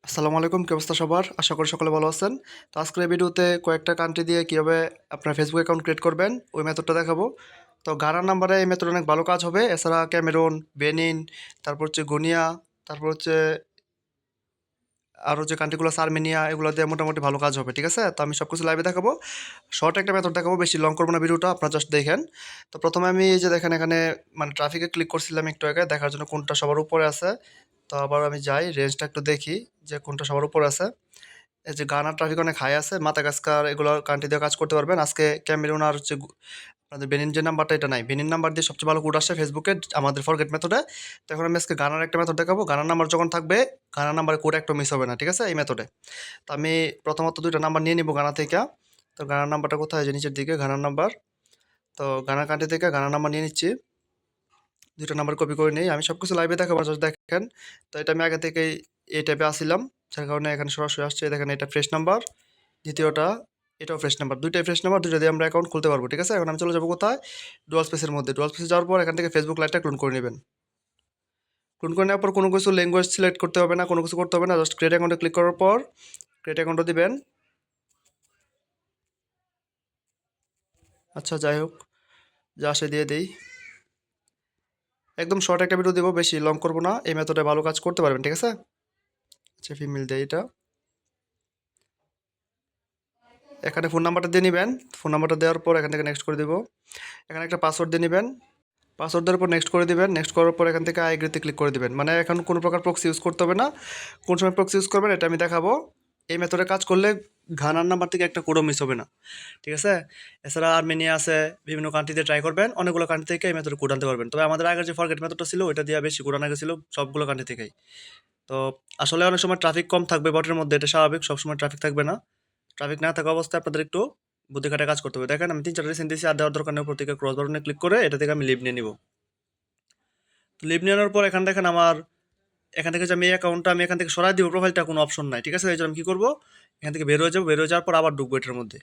আসসালামু আলাইকুম, কি অবস্থা সবার? আশা করি সকলে ভালো আছেন। তো আজকের এই ভিডিওতে কয়েকটা কান্ট্রি দিয়ে কীভাবে আপনার ফেসবুক অ্যাকাউন্ট ক্রিয়েট করবেন ওই মেথডটা দেখাবো। তো গানার নাম্বারে এই মেথড অনেক ভালো কাজ হবে। এছাড়া ক্যামেরুন, বেনিন, তারপর হচ্ছে গুনিয়া, তারপর হচ্ছে আরও যে কান্ট্রিগুলো আছে আর্মেনিয়া, এগুলো দিয়ে মোটামুটি ভালো কাজ হবে, ঠিক আছে? তো আমি সব কিছু লাইভে দেখাবো। শর্ট একটা মেথড দেখাবো, বেশি লং করবো না ভিডিওটা, আপনারা জাস্ট দেখেন। তো প্রথমে আমি এই যে দেখেন এখানে মানে ট্রাফিকে ক্লিক করছিলাম একটু আগে, দেখার জন্য কোনটা সবার উপরে আছে। তো আবার আমি যাই রেঞ্জটা একটু দেখি যে কোনটা সবার উপরে আছে। এই যে গানার ট্রাফিক অনেক হাই আছে, মাদাগাস্কার এগুলো কান্ট্রি দিয়ে কাজ করতে পারবেন। আজকে ক্যামেরুন আর হচ্ছে আপনাদের বেনিন যে নাম্বারটা এটা নাই, বেনিন নাম্বার দিয়ে সবচেয়ে ভালো কোড আসে ফেসবুকে আমাদের ফরগেট মেথডে। তো এখন আমি আজকে গানার একটা মেথড দেখাবো। গানার নাম্বার যখন থাকবে, গানার নাম্বারে কোড একটা মিস হবে না, ঠিক আছে? এই মেথডে তো আমি প্রথমত দুইটা নাম্বার নিয়ে নিব গানা থেকে। তো গানার নাম্বারটা কোথায়, যে নিচের দিকে গানার নাম্বার। তো গানার কান্ট্রি থেকে গানার নাম্বার নিয়ে নিচ্ছি, দুইটা নাম্বার কপি করে নিই। আমি সব কিছু লাইভে দেখাবো, জাস্ট দেখেন। তো এটা আমি আগে থেকেই এই টাইপে আসছিলাম, যার কারণে এখানে সরাসরি আসছে। দেখেন এটা ফ্রেশ নাম্বার, দ্বিতীয়টা এটাও ফ্রেশ নাম্বার, দুইটাই ফ্রেশ নাম্বার, দুইটা দিয়ে আমরা অ্যাকাউন্ট খুলতে পারবো, ঠিক আছে? এখন আমি চলে যাবো কোথায়, ডুয়াল স্পেসের মধ্যে। ডুয়াল স্পেসে যাওয়ার পর এখান থেকে ফেসবুক লাইভটা ক্লোন করে নেবেন। ক্লোন করে নেওয়ার পর কোনো কিছু ল্যাঙ্গুয়েজ সিলেক্ট করতে হবে না, কোনো কিছু করতে হবে না, জাস্ট ক্রিয়েট অ্যাকাউন্টে ক্লিক করার পর ক্রিয়েট অ্যাকাউন্টও দিবেন। আচ্ছা যাই হোক, যা আসে দিয়ে দিই। একদম শর্ট একটা ভিডিও দেবো, বেশি লং করবো না। এই মেথডে ভালো কাজ করতে পারবেন, ঠিক আছে? আচ্ছা ফিমেল দেয় এটা। এখানে ফোন নাম্বারটা দিয়ে নেবেন। ফোন নাম্বারটা দেওয়ার পর এখান থেকে নেক্সট করে দেবো। এখানে একটা পাসওয়ার্ড দিয়ে নেবেন। পাসওয়ার্ড দেওয়ার পর নেক্সট করে দিবেন। নেক্সট করার পর এখান থেকে আই এগ্রিতে ক্লিক করে দিবেন। মানে এখন কোনো প্রকার প্রক্সি ইউজ করতে হবে না। কোন সময় প্রক্সি ইউজ করবেন এটা আমি দেখাবো। এই মেথডে কাজ করলে ঘানার নাম্বার থেকে একটা কোডও মিস হবে না, ঠিক আছে? এছাড়া আর্মেনিয়া আছে, বিভিন্ন কান্ট্রিতে ট্রাই করবেন, অনেকগুলো কান্ট্রি থেকে এই মেথডে কোড আনতে পারবেন। তবে আমাদের আগের যে ফরগেট মেথডটা ছিল ওইটা দিয়ে বেশি কোড আনা গেছিলো সবগুলো কান্ট্রি থেকেই। তো আসলে অনেক সময় ট্রাফিক কম থাকবে বটের মধ্যে, এটা স্বাভাবিক, সবসময় ট্রাফিক থাকবে না। ট্রাফিক না থাকা অবস্থায় আপনাদের একটু বুদ্ধি খাটায় কাজ করতে হবে। দেখেন আমি 3-4টা রিসেন্ট দিয়েছি, আর দেওয়ার দরকার নেই। উপর থেকে ক্রস বাটনে ক্লিক করে এটা থেকে আমি লিভ নিয়ে নিব। তো লিভ নিয়ে নেওয়ার পর এখান দেখেন আমার এখান থেকে যে আমি এই অ্যাকাউন্টটা আমি এখান থেকে সরাই দিব, প্রোফাইলটা কোনো অপশন নাই, ঠিক আছে? এই জন্য আমি কী করবো, এখান থেকে বের হয়ে যাবো। বের হয়ে যাওয়ার পর আবার ঢুকবো এটার মধ্যে।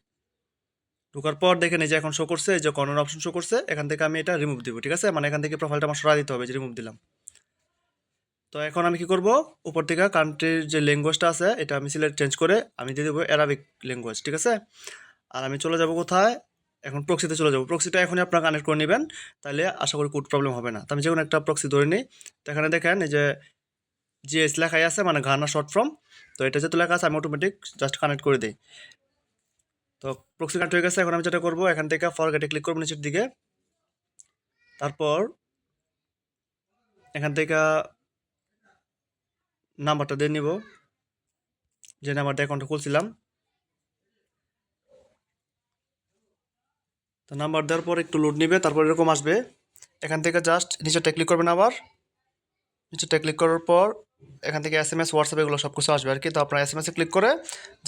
ঢোকার পর দেখেন এই যে এখন শো করছে, এই যে কর্নার অপশন শো করছে, এখান থেকে আমি এটা রিমুভ দিব, ঠিক আছে? মানে এখান থেকে প্রোফাইলটা আমার সরাই দিতে হবে, যে রিমুভ দিলাম। তো এখন আমি কি করব, উপর থেকে কান্ট্রির যে ল্যাঙ্গুয়েজটা আছে এটা আমি সিলেক্ট চেঞ্জ করে আমি দিয়ে দেবো অ্যারাবিক ল্যাঙ্গুয়েজ, ঠিক আছে? আর আমি চলে যাব কোথায়, এখন প্রক্সিতে চলে যাব। প্রক্সিটা এখনই আপনারা কানেক্ট করে নেবেন, তাহলে আশা করি কোড প্রবলেম হবে না। তো আমি যে কোনো একটা প্রক্সি ধরে নিই। তো এখানে দেখেন এই যে জিএস লেখাই আছে, মানে ঘানা শর্ট ফর্ম। তো এটা যেহেতু লেখা আছে আমি অটোমেটিক জাস্ট কানেক্ট করে দিই। তো প্রক্সি কানেক্ট হয়ে গেছে। এখন আমি যেটা করবো, এখান থেকে ফরগেটে ক্লিক করবো নিচের দিকে। তারপর এখান থেকে নাম্বারটা দিয়ে নিব, যে নাম্বারটা অ্যাকাউন্টে খুলছিলাম। তো নাম্বার দেওয়ার পর একটু লোড নিবে, তারপর এরকম আসবে। এখান থেকে জাস্ট নিচেরটা ক্লিক করবেন। আবার নিচেরটা ক্লিক করার পর এখান থেকে SMS, হোয়াটসঅ্যাপ এগুলো সব কিছু আসবে আর কি। তো আপনার SMS-এ ক্লিক করে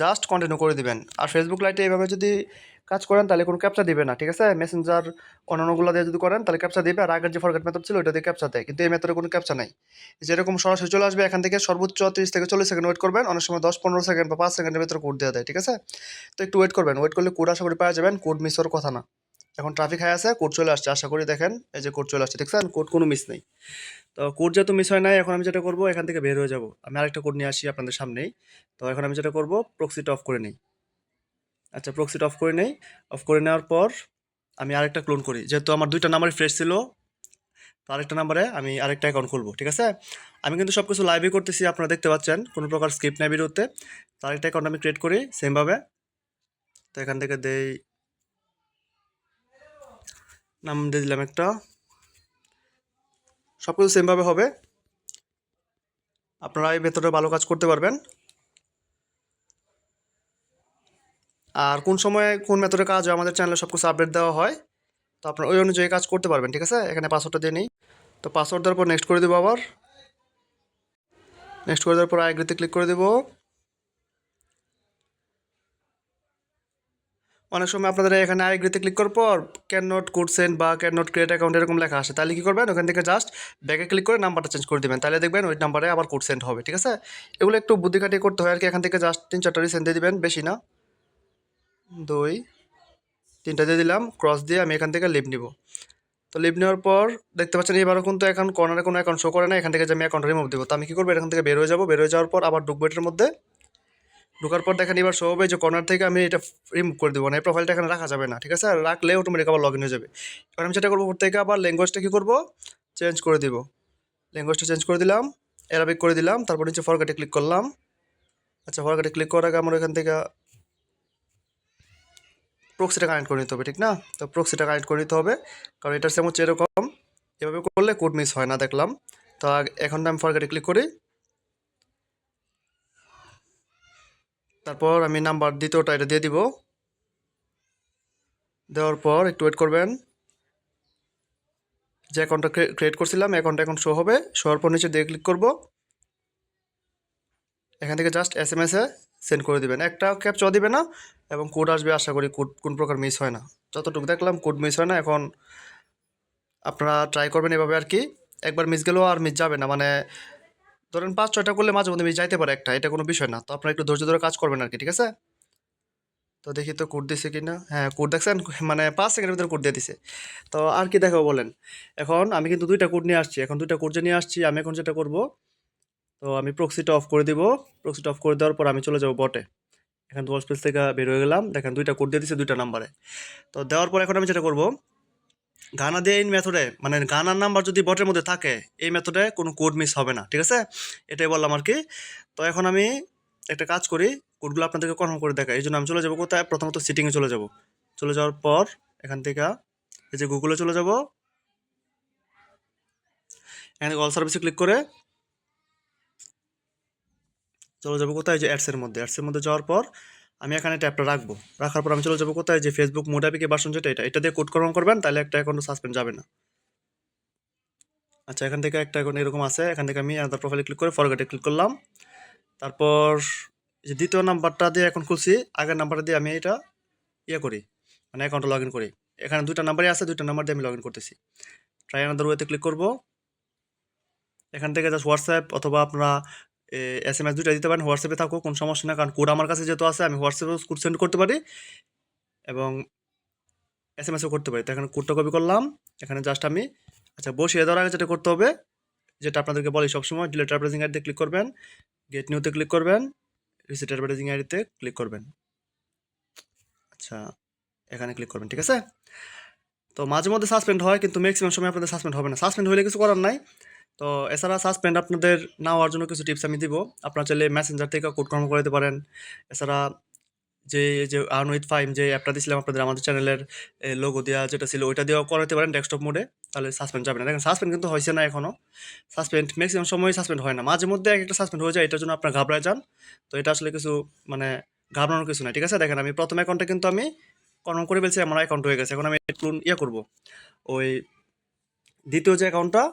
জাস্ট কন্টিনিউ করে দিবেন। আর ফেসবুক লাইটে এইভাবে যদি কাজ করেন তাহলে কোনো ক্যাপচা দিবে না, ঠিক আছে? মেসেঞ্জার অন্যান্যগুলো দিয়ে যদি করেন তাহলে ক্যাপচা দিবে। আর আগের যে ফরগেট মেথড ছিল ওইটা দিয়ে ক্যাপচা দেয়, কিন্তু এই মেথডে কোনো ক্যাপচা নাই। যেরকম সরাসরি চলে আসবে, এখান থেকে সর্বোচ্চ 30 থেকে 40 সেকেন্ড ওয়েট করবেন। অনেক সময় 10-15 সেকেন্ড বা 5 সেকেন্ডের ভিতরে কোড দেওয়া দেয়, ঠিক আছে? তো একটু ওয়েট করবেন। ওয়েট করলে কোড আশা করি পাওয়া যাবেন, কোড মিস হওয়ার কথা না। এখন ট্রাফিক হাই আছে, কোড চলে আসছে, আশা করি দেখেন এই যে কোড চলে আসছে, দেখছেন? কোড কোনো মিস নেই। তো কোড যেহেতু মিস হয় নাই, এখন আমি যেটা করবো, এখান থেকে বের হয়ে যাব। আমি আরেকটা কোড নিয়ে আসি আপনাদের সামনেই। তো এখন আমি যেটা করবো, প্রক্সিটা অফ করে নিই। আচ্ছা প্রক্সিটা অফ করে নেই। অফ করে নেওয়ার পর আমি আরেকটা ক্লোন করি, যেহেতু আমার দুইটা নাম্বারই ফ্রেশ ছিল। তো আরেকটা নাম্বারে আমি আরেকটা অ্যাকাউন্ট খুলবো, ঠিক আছে? আমি কিন্তু সব কিছু লাইভই করতেছি, আপনারা দেখতে পাচ্ছেন, কোনো প্রকার স্ক্রিপ্ট নাই ভিডিওতে। তো আরেকটা অ্যাকাউন্ট আমি ক্রিয়েট করি সেমভাবে। তো এখান থেকে দেই, নাম দিয়ে দিলাম একটা। সব কিছু সেমভাবে হবে, আপনারা এই ভেতরে ভালো কাজ করতে পারবেন। আর কোন সময় কোন মেথডে কাজ হয় আমাদের চ্যানেলে সব কিছু আপডেট দেওয়া হয়। তো আপনারা ওই অনুযায়ী কাজ করতে পারবেন, ঠিক আছে? এখানে পাসওয়ার্ডটা দিয়ে নিই। তো পাসওয়ার্ড দেওয়ার পর নেক্সট করে দেবো। আবার নেক্সট করে দেওয়ার পর আই এগ্রিতে ক্লিক করে দেবো। অনেক সময় আপনাদের এখানে আই এগ্রিতে ক্লিক করার পর ক্যান নট কোড সেন্ড বা ক্যান নট ক্রিয়েট অ্যাকাউন্ট এরকম লেখা আসে, তাহলে কী করবেন, ওখান থেকে জাস্ট ব্যাকে ক্লিক করে নাম্বারটা চেঞ্জ করে দেবেন, তাহলে দেখবেন ওই নাম্বারে আবার কোড সেন্ড হবে, ঠিক আছে? এগুলো একটু বুদ্ধি খাটিয়ে করতে হয় আর কি। এখান থেকে জাস্ট 3-4টা রিসেন্ট দিয়ে দেবেন, বেশি না, 2-3টা দিয়ে দিলাম। ক্রস দিয়ে আমি এখান থেকে লিভ নিব। তো লিভ নেওয়ার পর দেখতে পাচ্ছেন এবারও কিন্তু এখন কর্নারে কোনো অ্যাকাউন্ট শো করে না, এখান থেকে যে আমি অ্যাকাউন্ট রিমুভ দেবো। তো আমি কী করবো, এখান থেকে বের হয়ে যাবো, বের হয়ে যাওয়ার পর আবার ঢুকবো এটার মধ্যে। ঢোকার পর দেখেন এবার শো হবে যে কর্নার থেকে আমি এটা রিমুভ করে দেবো, না এই প্রোফাইলটা এখানে রাখা যাবে না, ঠিক আছে? আর রাখলে অটোমেটিক আবার লগ ইন হয়ে যাবে। এবার আমি সেটা করবো, উপর থেকে আবার ল্যাঙ্গুয়েজটা কী করবো, চেঞ্জ করে দিব। ল্যাঙ্গুয়েজটা চেঞ্জ করে দিলাম, অ্যারাবিক করে দিলাম, তারপর নিচে ফরগেটে ক্লিক করলাম। আচ্ছা, ফরগেটে ক্লিক করার আগে আমার এখান থেকে প্রক্সিটা কানেক্ট করে নিতে হবে, ঠিক না? তো প্রক্সিটা কানেক্ট করে নিতে হবে, কারণ এটার সেম হচ্ছে এরকম, এভাবে করলে কোড মিস হয় না দেখলাম। তো এখন আমি ফরগেটে ক্লিক করি, তারপর আমি নাম্বার দ্বিতীয়টা এটা দিয়ে দিব। দেওয়ার পর একটু ওয়েট করবেন, যে অ্যাকাউন্টটা ক্রিয়েট করছিলাম অ্যাকাউন্টটা এখন শো হবে। শো হওয়ার পর নিচে দিয়ে ক্লিক করব, এখান থেকে জাস্ট SMS এ সেন্ড করে দিবেন, একটা ক্যাপচা দিবে না এবং কোড আসবে। আশা করি কোড কোন প্রকার মিস হয় না, যতটুকু দেখলাম কোড মিস হয় না। এখন আপনারা ট্রাই করবেন এভাবে আর কি, একবার মিস গেলেও আর মিস যাবে না, মানে ধরেন 5-6টা করলে মাঝে মধ্যে মিস যাইতে পারে একটা, এটা কোনো বিষয় না। তো আপনারা একটু ধৈর্য ধরে কাজ করবেন আর কি, ঠিক আছে? তো দেখি তো কোড দিছে কি না। হ্যাঁ, কোড দেখছেন, মানে 5 সেকেন্ডের ভিতরে কোড দিয়ে দিছে। তো আর কি দেখাবো বলেন? এখন আমি কিন্তু 2টা কোড নিয়ে আসছি, এখন 2টা কোড যে নিয়ে আসছি আমি এখন যেটা করব, তো আমি প্রক্সিটা অফ করে দিব। প্রক্সিটা অফ করে দেওয়ার পর আমি চলে যাব বটে। এখান থেকে ওয়ার্কস্পেস থেকে বের হয়ে গেলাম, দেখেন 2টা কোড দিয়ে দিছে 2টা নাম্বারে। তো দেওয়ার পর এখন আমি যেটা করব, গানা দিয়ে এই মেথডে, মানে গানার নাম্বার যদি বটের মধ্যে থাকে এই মেথডে কোনো কোড মিস হবে না, ঠিক আছে? এটাই বললাম আর কি। তো এখন আমি একটা কাজ করি, কোডগুলো আপনাদেরকে কনফার্ম করে দেখাই। এই জন্য আমি চলে যাবো কোথায়, প্রথমত সিটিংয়ে চলে যাব। চলে যাওয়ার পর এখান থেকে এই যে গুগলে চলে যাব, এখান থেকে অল সার্ভিসে ক্লিক করে চলে যাবো কোথায়, যে অ্যাডসের মধ্যে। অ্যাডসের মধ্যে যাওয়ার পর আমি এখানে ট্যাপটা রাখবো, রাখার পর আমি চলে যাবো কোথায়, যে ফেসবুক মোডাপিকে ভার্সন যেটা, এটা দিয়ে কোড কনফার্ম করবেন, তাহলে একটা অ্যাকাউন্ট সাসপেন্ড যাবে না। আচ্ছা, এখান থেকে একটা অ্যাকাউন্ট এরকম আছে, এখান থেকে আমি আদার প্রোফাইলে ক্লিক করে ফরগেটে ক্লিক করলাম। তারপর যে দ্বিতীয় নাম্বারটা দিয়ে এখন খুলছি, আগের নাম্বারটা দিয়ে আমি এটা করি, মানে অ্যাকাউন্টে লগ ইন করি। এখানে 2টা নাম্বারই আছে, 2টা নাম্বার দিয়ে আমি লগ ইন করতেছি। ট্রাই আনাদার ওয়েতে ক্লিক করব। এখান থেকে জাস্ট হোয়াটসঅ্যাপ অথবা আপনারা SMS 2টা দিতে পারেন, হোয়াটসঅ্যাপে থাকুক কোনো সমস্যা না, কারণ কোড আমার কাছে যেহেতু আছে আমি হোয়াটসঅ্যাপে কোড সেন্ড করতে পারি এবং SMS-ও করতে পারি। তো এখানে কোডটা কপি করলাম, এখানে জাস্ট আমি আচ্ছা বসিয়ে দেওয়ার আগে যেটা করতে হবে, যেটা আপনাদেরকে বলি সবসময়, ডিলিট অ্যাডভার্টাইজিং আইডিতে ক্লিক করবেন, গেট নিউতে ক্লিক করবেন, রিসেট অ্যাডভার্টাইজিং আইডিতে ক্লিক করবেন। আচ্ছা, এখানে ক্লিক করবেন, ঠিক আছে? তো মাঝে মধ্যে সাসপেন্ড হয়, কিন্তু ম্যাক্সিমাম সময় আপনাদের সাসপেন্ড হবে না। সাসপেন্ড হলে কিছু করার নাই। তো এছাড়া সাসপেন্ড আপনাদের না হওয়ার জন্য কিছু টিপস আমি দিব। আপনারা চাইলে মেসেঞ্জার থেকে কোড কনফার্ম করে দিতে পারেন। এছাড়া যে আর্ন উইথ ফাইম যে অ্যাপটা দিয়েছিলাম আপনাদের আমাদের চ্যানেলের লোগো দেওয়া যেটা ছিল, ওইটা দিয়েও করাতে পারেন ডেস্কটপ মোডে, তাহলে সাসপেন্ড যাবে না। দেখেন সাসপেন্ড কিন্তু হয়েছে না এখনও। সাসপেন্ড ম্যাক্সিমাম সময় সাসপেন্ড হয় না, মাঝে মধ্যে একটা সাসপেন্ড হয়ে যায়, এটার জন্য আপনার ঘাবড়ায় যান। তো এটা আসলে কিছু মানে ঘাবড়ানোর কিছু না, ঠিক আছে? দেখেন আমি প্রথম অ্যাকাউন্টটা কিন্তু আমি কনফার্ম করে ফেলছি, আমার অ্যাকাউন্ট হয়ে গেছে। এখন আমি একটু করবো, ওই দ্বিতীয় যে অ্যাকাউন্টটা,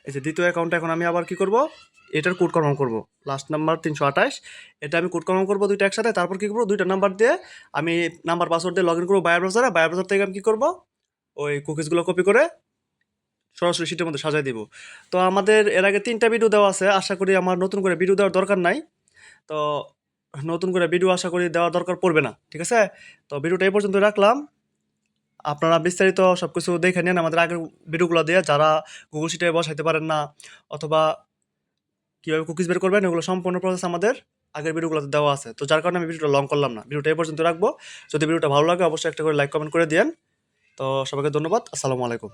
এই যে দ্বিতীয় অ্যাকাউন্টটা এখন আমি আবার কি করব, এটার কোড কনফার্ম করব, লাস্ট নাম্বার 328, এটা আমি কোড কনফার্ম করবো 2টা একসাথে। তারপর কি করবো, 2টা নাম্বার দিয়ে আমি নাম্বার পাসওয়ার্ড দিয়ে লগ ইন করবো বায়ার ব্রাউজারে। বায়ার ব্রাউজার থেকে আমি কি করবো, ওই কুকিজগুলো কপি করে সরাসরি শীটের মধ্যে সাজাই দিব। তো আমাদের এর আগে 3টা ভিডিও দেওয়া আছে, আশা করি আমার নতুন করে ভিডিও দেওয়ার দরকার নাই। তো নতুন করে ভিডিও আশা করি দেওয়ার দরকার পড়বে না, ঠিক আছে? তো ভিডিওটা এই পর্যন্ত রাখলাম, আপনারা বিস্তারিত সব কিছু দেখে নেন আমাদের আগের ভিডিওগুলো দিয়ে, যারা গুগল শিটে বসাইতে পারেন না অথবা কীভাবে কুকিজ বের করবেন, এগুলো সম্পূর্ণ প্রসেস আমাদের আগের ভিডিওগুলোতে দেওয়া আছে। তো যার কারণে আমি ভিডিওটা লং করলাম না, ভিডিওটা এই পর্যন্ত রাখবো। যদি ভিডিওটা ভালো লাগে অবশ্যই একটা করে লাইক কমেন্ট করে দিন। তো সবাইকে ধন্যবাদ, আসসালামু আলাইকুম।